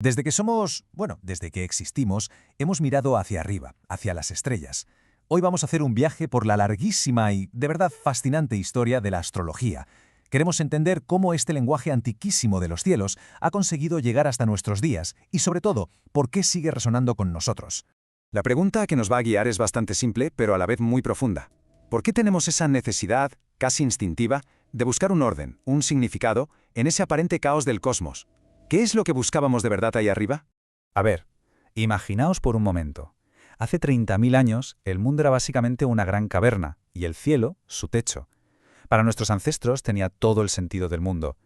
Desde que existimos, hemos mirado hacia arriba, hacia las estrellas. Hoy vamos a hacer un viaje por la larguísima y, de verdad, fascinante historia de la astrología. Queremos entender cómo este lenguaje antiquísimo de los cielos ha conseguido llegar hasta nuestros días y, sobre todo, por qué sigue resonando con nosotros. La pregunta que nos va a guiar es bastante simple, pero a la vez muy profunda. ¿Por qué tenemos esa necesidad, casi instintiva, de buscar un orden, un significado, en ese aparente caos del cosmos? ¿Qué es lo que buscábamos de verdad ahí arriba? A ver, imaginaos por un momento. Hace 30.000 años, el mundo era básicamente una gran caverna, y el cielo, su techo. Para nuestros ancestros tenía todo el sentido del mundo.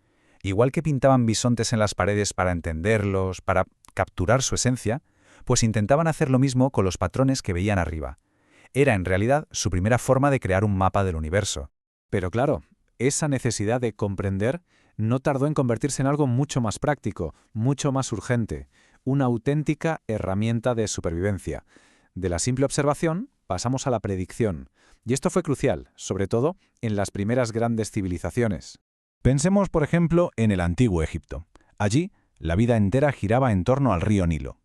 Igual que pintaban bisontes en las paredes para entenderlos, para capturar su esencia, pues intentaban hacer lo mismo con los patrones que veían arriba. Era en realidad su primera forma de crear un mapa del universo. Pero claro, esa necesidad de comprender no tardó en convertirse en algo mucho más práctico, mucho más urgente, una auténtica herramienta de supervivencia. De la simple observación pasamos a la predicción, y esto fue crucial, sobre todo en las primeras grandes civilizaciones. Pensemos, por ejemplo, en el antiguo Egipto. Allí, la vida entera giraba en torno al río Nilo.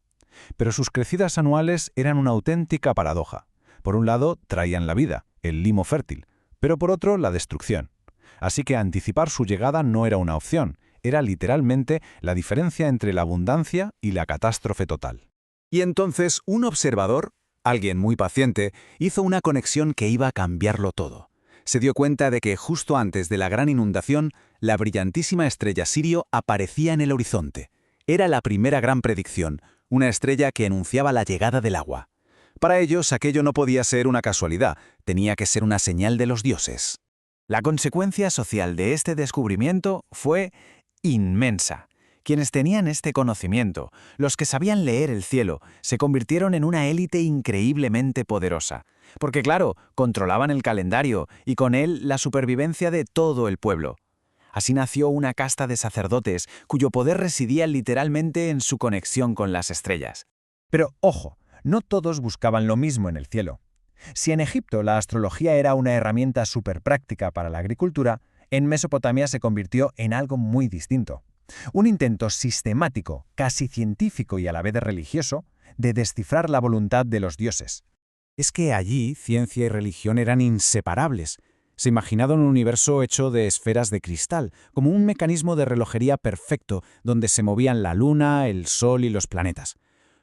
Pero sus crecidas anuales eran una auténtica paradoja. Por un lado, traían la vida, el limo fértil, pero por otro, la destrucción. Así que anticipar su llegada no era una opción, era literalmente la diferencia entre la abundancia y la catástrofe total. Y entonces un observador, alguien muy paciente, hizo una conexión que iba a cambiarlo todo. Se dio cuenta de que justo antes de la gran inundación, la brillantísima estrella Sirio aparecía en el horizonte. Era la primera gran predicción, una estrella que anunciaba la llegada del agua. Para ellos, aquello no podía ser una casualidad, tenía que ser una señal de los dioses. La consecuencia social de este descubrimiento fue inmensa. Quienes tenían este conocimiento, los que sabían leer el cielo, se convirtieron en una élite increíblemente poderosa. Porque claro, controlaban el calendario y con él la supervivencia de todo el pueblo. Así nació una casta de sacerdotes cuyo poder residía literalmente en su conexión con las estrellas. Pero, ojo, no todos buscaban lo mismo en el cielo. Si en Egipto la astrología era una herramienta superpráctica para la agricultura, en Mesopotamia se convirtió en algo muy distinto. Un intento sistemático, casi científico y a la vez religioso, de descifrar la voluntad de los dioses. Es que allí ciencia y religión eran inseparables. Se imaginaron un universo hecho de esferas de cristal, como un mecanismo de relojería perfecto donde se movían la luna, el sol y los planetas.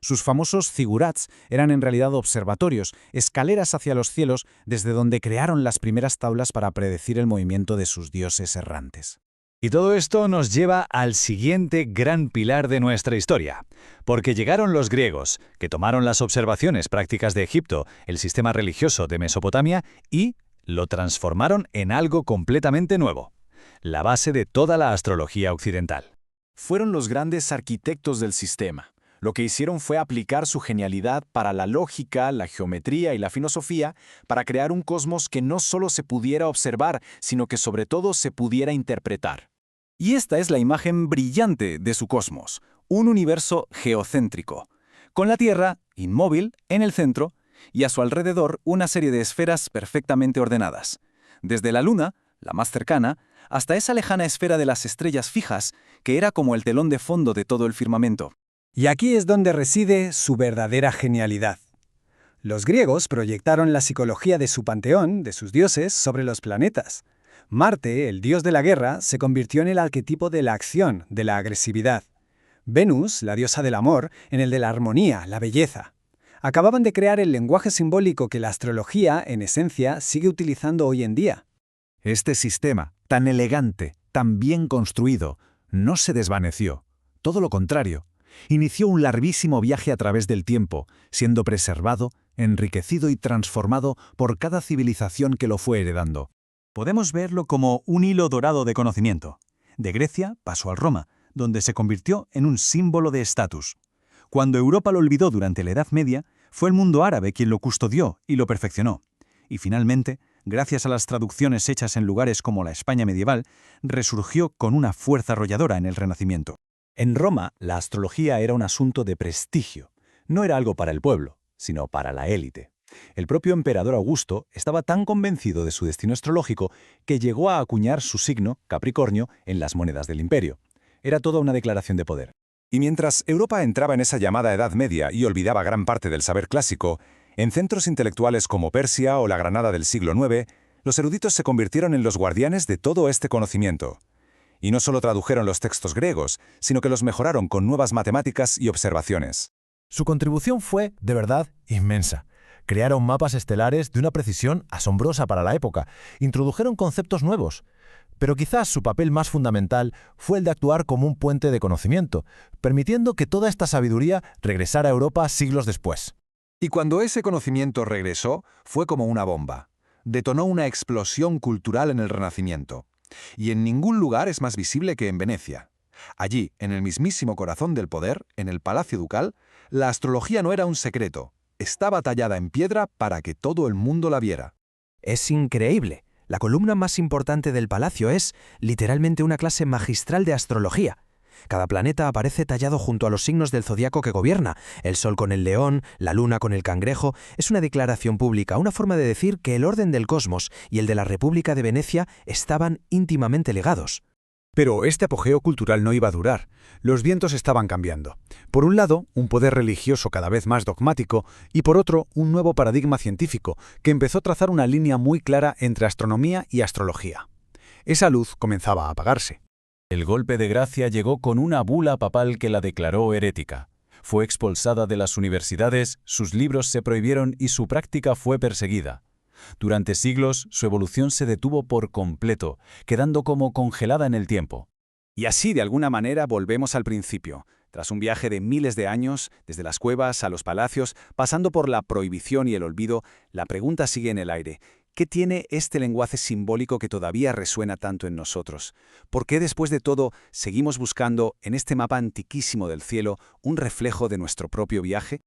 Sus famosos zigurats eran en realidad observatorios, escaleras hacia los cielos desde donde crearon las primeras tablas para predecir el movimiento de sus dioses errantes. Y todo esto nos lleva al siguiente gran pilar de nuestra historia, porque llegaron los griegos, que tomaron las observaciones prácticas de Egipto, el sistema religioso de Mesopotamia, y lo transformaron en algo completamente nuevo, la base de toda la astrología occidental. Fueron los grandes arquitectos del sistema. Lo que hicieron fue aplicar su genialidad para la lógica, la geometría y la filosofía para crear un cosmos que no solo se pudiera observar, sino que sobre todo se pudiera interpretar. Y esta es la imagen brillante de su cosmos, un universo geocéntrico, con la Tierra, inmóvil, en el centro, y a su alrededor una serie de esferas perfectamente ordenadas. Desde la Luna, la más cercana, hasta esa lejana esfera de las estrellas fijas, que era como el telón de fondo de todo el firmamento. Y aquí es donde reside su verdadera genialidad. Los griegos proyectaron la psicología de su panteón, de sus dioses, sobre los planetas. Marte, el dios de la guerra, se convirtió en el arquetipo de la acción, de la agresividad. Venus, la diosa del amor, en el de la armonía, la belleza. Acababan de crear el lenguaje simbólico que la astrología, en esencia, sigue utilizando hoy en día. Este sistema, tan elegante, tan bien construido, no se desvaneció. Todo lo contrario. Inició un larguísimo viaje a través del tiempo, siendo preservado, enriquecido y transformado por cada civilización que lo fue heredando. Podemos verlo como un hilo dorado de conocimiento. De Grecia pasó al Roma, donde se convirtió en un símbolo de estatus. Cuando Europa lo olvidó durante la Edad Media, fue el mundo árabe quien lo custodió y lo perfeccionó. Y finalmente, gracias a las traducciones hechas en lugares como la España medieval, resurgió con una fuerza arrolladora en el Renacimiento. En Roma, la astrología era un asunto de prestigio. No era algo para el pueblo, sino para la élite. El propio emperador Augusto estaba tan convencido de su destino astrológico que llegó a acuñar su signo, Capricornio, en las monedas del imperio. Era toda una declaración de poder. Y mientras Europa entraba en esa llamada Edad Media y olvidaba gran parte del saber clásico, en centros intelectuales como Persia o la Granada del siglo IX, los eruditos se convirtieron en los guardianes de todo este conocimiento. Y no solo tradujeron los textos griegos, sino que los mejoraron con nuevas matemáticas y observaciones. Su contribución fue, de verdad, inmensa. Crearon mapas estelares de una precisión asombrosa para la época, introdujeron conceptos nuevos. Pero quizás su papel más fundamental fue el de actuar como un puente de conocimiento, permitiendo que toda esta sabiduría regresara a Europa siglos después. Y cuando ese conocimiento regresó, fue como una bomba. Detonó una explosión cultural en el Renacimiento. Y en ningún lugar es más visible que en Venecia. Allí, en el mismísimo corazón del poder, en el Palacio Ducal, la astrología no era un secreto. Estaba tallada en piedra para que todo el mundo la viera. Es increíble. La columna más importante del palacio es, literalmente, una clase magistral de astrología. Cada planeta aparece tallado junto a los signos del zodiaco que gobierna. El Sol con el león, la Luna con el cangrejo. Es una declaración pública, una forma de decir que el orden del cosmos y el de la República de Venecia estaban íntimamente ligados. Pero este apogeo cultural no iba a durar. Los vientos estaban cambiando. Por un lado, un poder religioso cada vez más dogmático, y por otro, un nuevo paradigma científico, que empezó a trazar una línea muy clara entre astronomía y astrología. Esa luz comenzaba a apagarse. El golpe de gracia llegó con una bula papal que la declaró herética. Fue expulsada de las universidades, sus libros se prohibieron y su práctica fue perseguida. Durante siglos, su evolución se detuvo por completo, quedando como congelada en el tiempo. Y así, de alguna manera, volvemos al principio. Tras un viaje de miles de años, desde las cuevas a los palacios, pasando por la prohibición y el olvido, la pregunta sigue en el aire. ¿Qué tiene este lenguaje simbólico que todavía resuena tanto en nosotros? ¿Por qué, después de todo, seguimos buscando, en este mapa antiquísimo del cielo, un reflejo de nuestro propio viaje?